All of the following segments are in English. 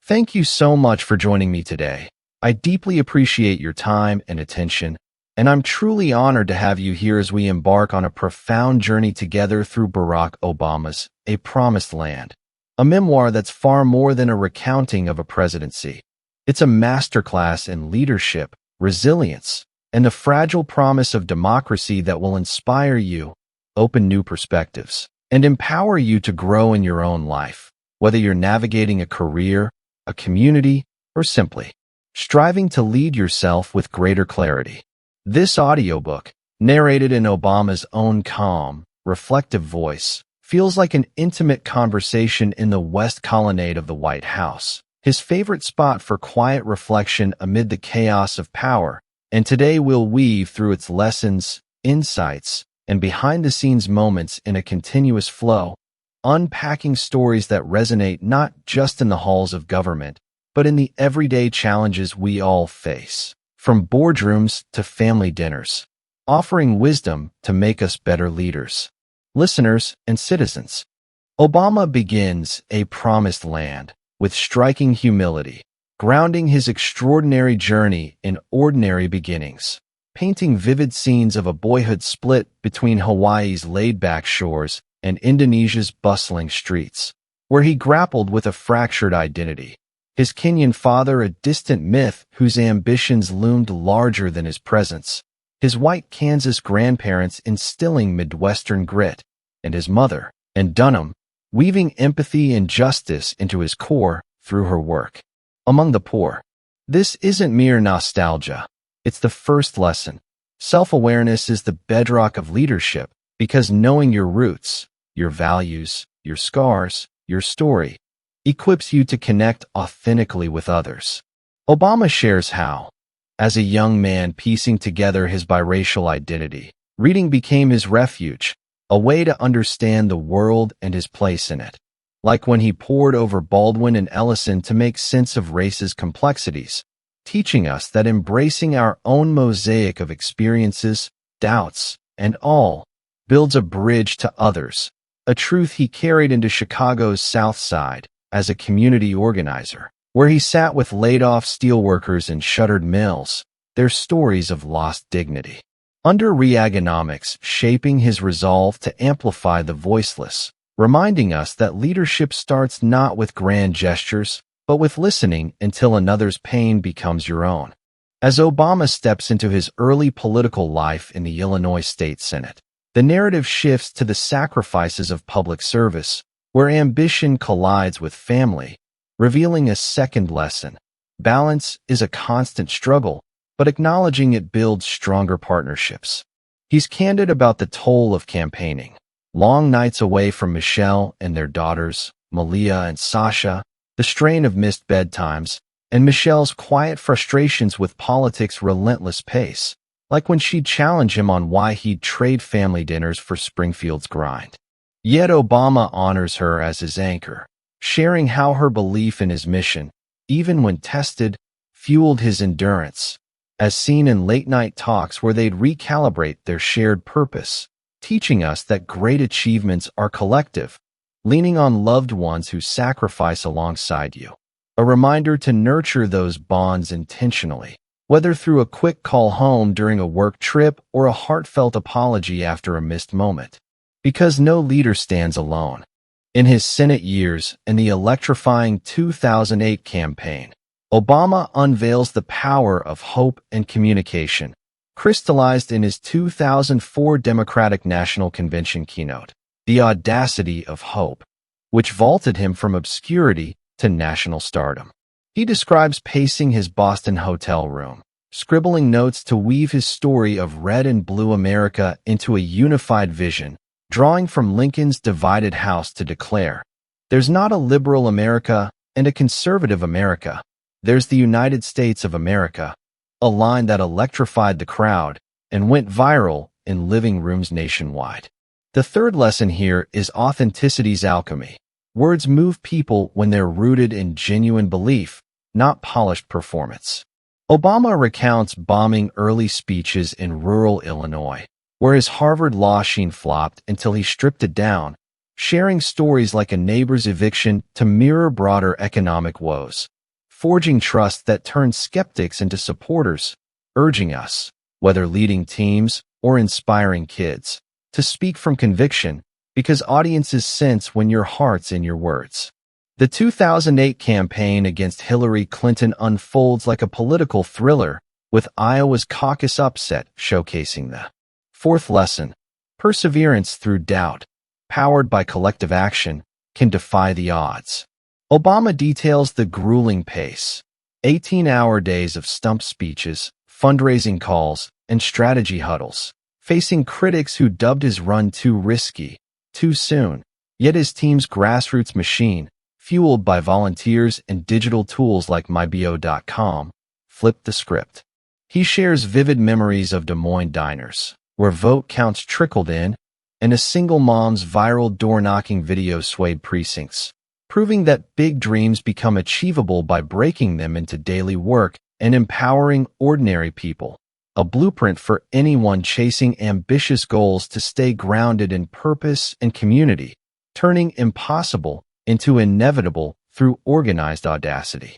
Thank you so much for joining me today. I deeply appreciate your time and attention, and I'm truly honored to have you here as we embark on a profound journey together through Barack Obama's A Promised Land, a memoir that's far more than a recounting of a presidency. It's a masterclass in leadership, resilience, and the fragile promise of democracy that will inspire you, open new perspectives, and empower you to grow in your own life, whether you're navigating a career, a community, or simply striving to lead yourself with greater clarity. This audiobook, narrated in Obama's own calm, reflective voice, feels like an intimate conversation in the West Colonnade of the White House, his favorite spot for quiet reflection amid the chaos of power. And today we'll weave through its lessons, insights, and behind-the-scenes moments in a continuous flow, unpacking stories that resonate not just in the halls of government, but in the everyday challenges we all face, from boardrooms to family dinners, offering wisdom to make us better leaders, listeners, and citizens. Obama begins A Promised Land with striking humility, grounding his extraordinary journey in ordinary beginnings, painting vivid scenes of a boyhood split between Hawaii's laid-back shores and Indonesia's bustling streets, where he grappled with a fractured identity. His Kenyan father, a distant myth whose ambitions loomed larger than his presence, his white Kansas grandparents instilling Midwestern grit, and his mother, in Dunham, weaving empathy and justice into his core through her work. Among the poor, this isn't mere nostalgia. It's the first lesson. Self-awareness is the bedrock of leadership because knowing your roots, your values, your scars, your story, equips you to connect authentically with others. Obama shares how, as a young man piecing together his biracial identity, reading became his refuge, a way to understand the world and his place in it. Like when he pored over Baldwin and Ellison to make sense of race's complexities, teaching us that embracing our own mosaic of experiences, doubts, and all builds a bridge to others, a truth he carried into Chicago's South Side as a community organizer, where he sat with laid-off steelworkers and shuttered mills, their stories of lost dignity. Under Reaganomics, shaping his resolve to amplify the voiceless, reminding us that leadership starts not with grand gestures, but with listening until another's pain becomes your own. As Obama steps into his early political life in the Illinois State Senate, the narrative shifts to the sacrifices of public service, where ambition collides with family, revealing a second lesson. Balance is a constant struggle, but acknowledging it builds stronger partnerships. He's candid about the toll of campaigning, long nights away from Michelle and their daughters, Malia and Sasha, the strain of missed bedtimes, and Michelle's quiet frustrations with politics' relentless pace, like when she'd challenge him on why he'd trade family dinners for Springfield's grind. Yet Obama honors her as his anchor, sharing how her belief in his mission, even when tested, fueled his endurance, as seen in late-night talks where they'd recalibrate their shared purpose, teaching us that great achievements are collective, leaning on loved ones who sacrifice alongside you. A reminder to nurture those bonds intentionally, whether through a quick call home during a work trip or a heartfelt apology after a missed moment. Because no leader stands alone. In his Senate years and the electrifying 2008 campaign, Obama unveils the power of hope and communication, crystallized in his 2004 Democratic National Convention keynote, The Audacity of Hope, which vaulted him from obscurity to national stardom. He describes pacing his Boston hotel room, scribbling notes to weave his story of red and blue America into a unified vision, drawing from Lincoln's divided house to declare, "There's not a liberal America and a conservative America. There's the United States of America," a line that electrified the crowd and went viral in living rooms nationwide. The third lesson here is authenticity's alchemy. Words move people when they're rooted in genuine belief, not polished performance. Obama recounts bombing early speeches in rural Illinois, where his Harvard law sheen flopped until he stripped it down, sharing stories like a neighbor's eviction to mirror broader economic woes, forging trust that turns skeptics into supporters, urging us, whether leading teams or inspiring kids, to speak from conviction because audiences sense when your heart's in your words. The 2008 campaign against Hillary Clinton unfolds like a political thriller, with Iowa's caucus upset showcasing the fourth lesson: perseverance through doubt, powered by collective action, can defy the odds. Obama details the grueling pace: 18-hour days of stump speeches, fundraising calls, and strategy huddles, facing critics who dubbed his run too risky, too soon. Yet his team's grassroots machine, fueled by volunteers and digital tools like mybo.com, flipped the script. He shares vivid memories of Des Moines diners, where vote counts trickled in, and a single mom's viral door-knocking video swayed precincts, proving that big dreams become achievable by breaking them into daily work and empowering ordinary people. A blueprint for anyone chasing ambitious goals to stay grounded in purpose and community, turning impossible into inevitable through organized audacity.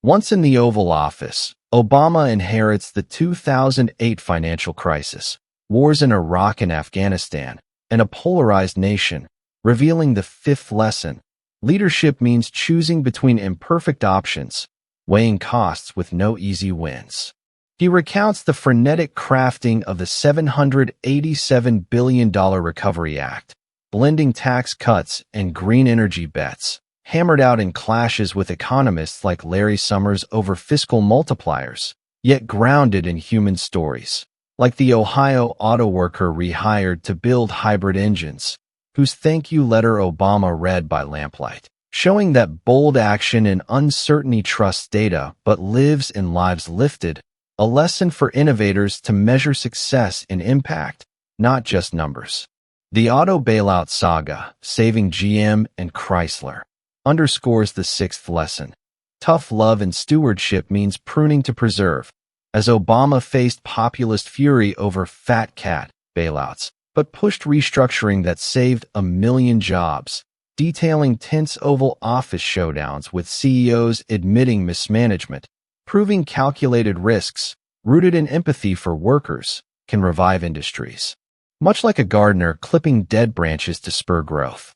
Once in the Oval Office, Obama inherits the 2008 financial crisis, wars in Iraq and Afghanistan, and a polarized nation, revealing the fifth lesson: leadership means choosing between imperfect options, weighing costs with no easy wins. He recounts the frenetic crafting of the $787 billion Recovery Act, blending tax cuts and green energy bets, hammered out in clashes with economists like Larry Summers over fiscal multipliers, yet grounded in human stories, like the Ohio auto worker rehired to build hybrid engines, whose thank you letter Obama read by lamplight, showing that bold action in uncertainty trusts data but lives in lives lifted, a lesson for innovators to measure success in impact, not just numbers. The auto bailout saga, saving GM and Chrysler, underscores the sixth lesson: tough love and stewardship means pruning to preserve, as Obama faced populist fury over fat cat bailouts, but pushed restructuring that saved 1 million jobs, detailing tense Oval Office showdowns with CEOs admitting mismanagement, proving calculated risks, rooted in empathy for workers, can revive industries. Much like a gardener clipping dead branches to spur growth.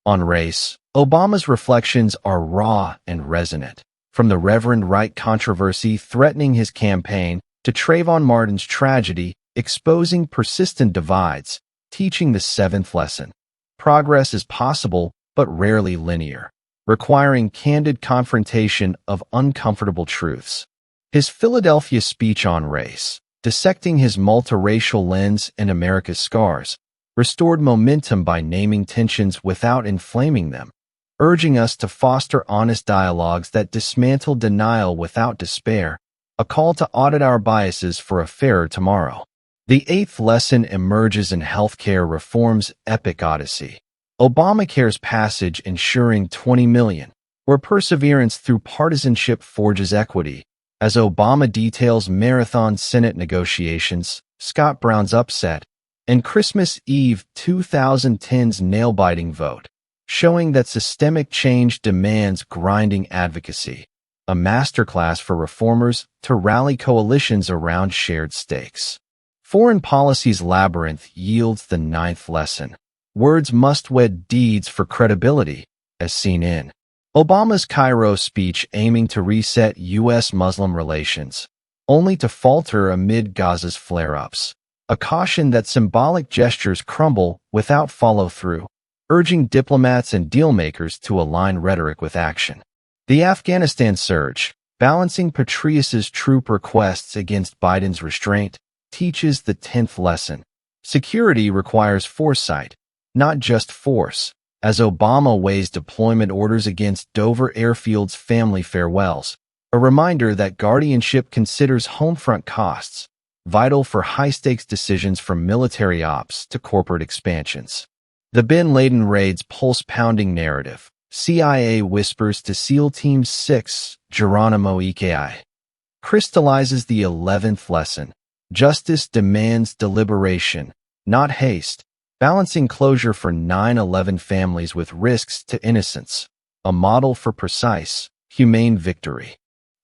On race, Obama's reflections are raw and resonant, from the Reverend Wright controversy threatening his campaign to Trayvon Martin's tragedy exposing persistent divides, teaching the seventh lesson: progress is possible but rarely linear, requiring candid confrontation of uncomfortable truths. His Philadelphia speech on race, dissecting his multiracial lens and America's scars, restored momentum by naming tensions without inflaming them, urging us to foster honest dialogues that dismantle denial without despair, a call to audit our biases for a fairer tomorrow. The eighth lesson emerges in healthcare reform's epic odyssey: Obamacare's passage ensuring 20 million, where perseverance through partisanship forges equity. As Obama details marathon Senate negotiations, Scott Brown's upset, and Christmas Eve 2010's nail-biting vote, showing that systemic change demands grinding advocacy, a masterclass for reformers to rally coalitions around shared stakes. Foreign policy's labyrinth yields the ninth lesson: words must wed deeds for credibility, as seen in Obama's Cairo speech aiming to reset U.S.-Muslim relations, only to falter amid Gaza's flare-ups, a caution that symbolic gestures crumble without follow-through, urging diplomats and dealmakers to align rhetoric with action. The Afghanistan surge, balancing Petraeus's troop requests against Biden's restraint, teaches the 10th lesson: security requires foresight, not just force, as Obama weighs deployment orders against Dover Airfield's family farewells, a reminder that guardianship considers homefront costs, vital for high-stakes decisions from military ops to corporate expansions. The bin Laden raid's pulse-pounding narrative, CIA whispers to SEAL Team 6, Geronimo Eki, crystallizes the 11th lesson: justice demands deliberation, not haste, balancing closure for 9/11 families with risks to innocence, a model for precise, humane victory.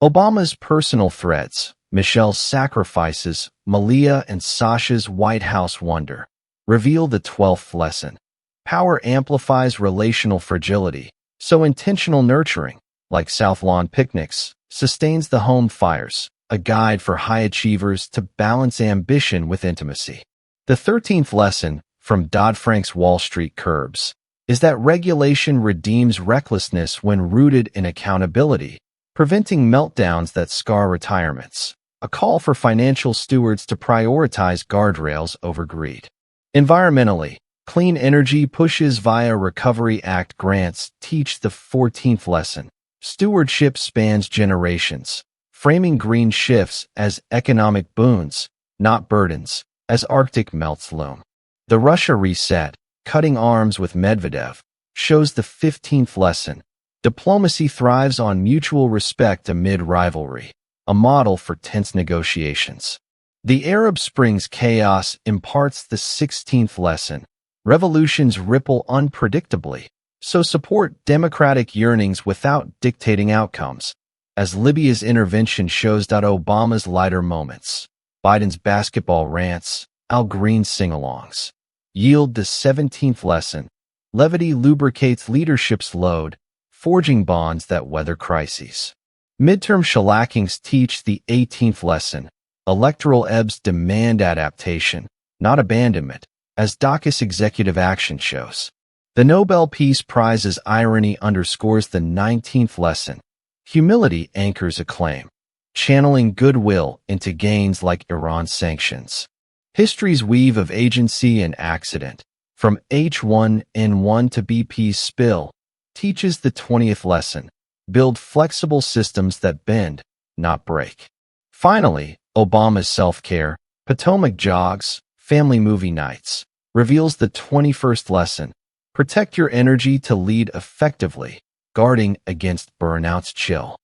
Obama's personal threats, Michelle's sacrifices, Malia and Sasha's White House wonder, reveal the 12th lesson. Power amplifies relational fragility, so intentional nurturing, like South Lawn picnics, sustains the home fires, a guide for high achievers to balance ambition with intimacy. The 13th lesson, from Dodd-Frank's Wall Street Curbs, is that regulation redeems recklessness when rooted in accountability, preventing meltdowns that scar retirements, a call for financial stewards to prioritize guardrails over greed. Environmentally, clean energy pushes via Recovery Act grants teach the 14th lesson. Stewardship spans generations, framing green shifts as economic boons, not burdens, as Arctic melts loom. The Russia reset, cutting arms with Medvedev, shows the 15th lesson. Diplomacy thrives on mutual respect amid rivalry, a model for tense negotiations. The Arab Spring's chaos imparts the 16th lesson. Revolutions ripple unpredictably, so support democratic yearnings without dictating outcomes. As Libya's intervention shows Obama's lighter moments, Biden's basketball rants, Al Green's sing-alongs, yield the 17th lesson. Levity lubricates leadership's load, forging bonds that weather crises. Midterm shellackings teach the 18th lesson. Electoral ebbs demand adaptation, not abandonment, as DACA's executive action shows. The Nobel Peace Prize's irony underscores the 19th lesson. Humility anchors acclaim, channeling goodwill into gains like Iran's sanctions. History's weave of agency and accident, from H1N1 to BP's spill, teaches the 20th lesson. Build flexible systems that bend, not break. Finally, Obama's self-care, Potomac jogs, family movie nights, reveals the 21st lesson. Protect your energy to lead effectively, guarding against burnout's chill.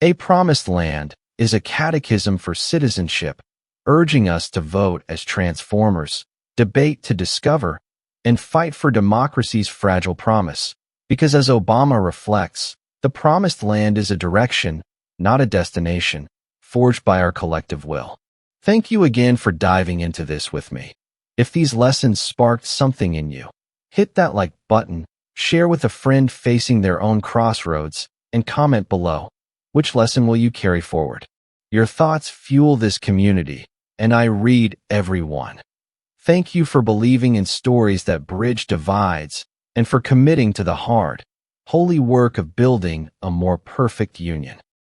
A Promised Land is a catechism for citizenship, urging us to vote as transformers, debate to discover, and fight for democracy's fragile promise. Because as Obama reflects, the Promised Land is a direction, not a destination, forged by our collective will. Thank you again for diving into this with me. If these lessons sparked something in you, hit that like button, share with a friend facing their own crossroads, and comment below. Which lesson will you carry forward? Your thoughts fuel this community, and I read every one. Thank you for believing in stories that bridge divides, and for committing to the hard, holy work of building a more perfect union.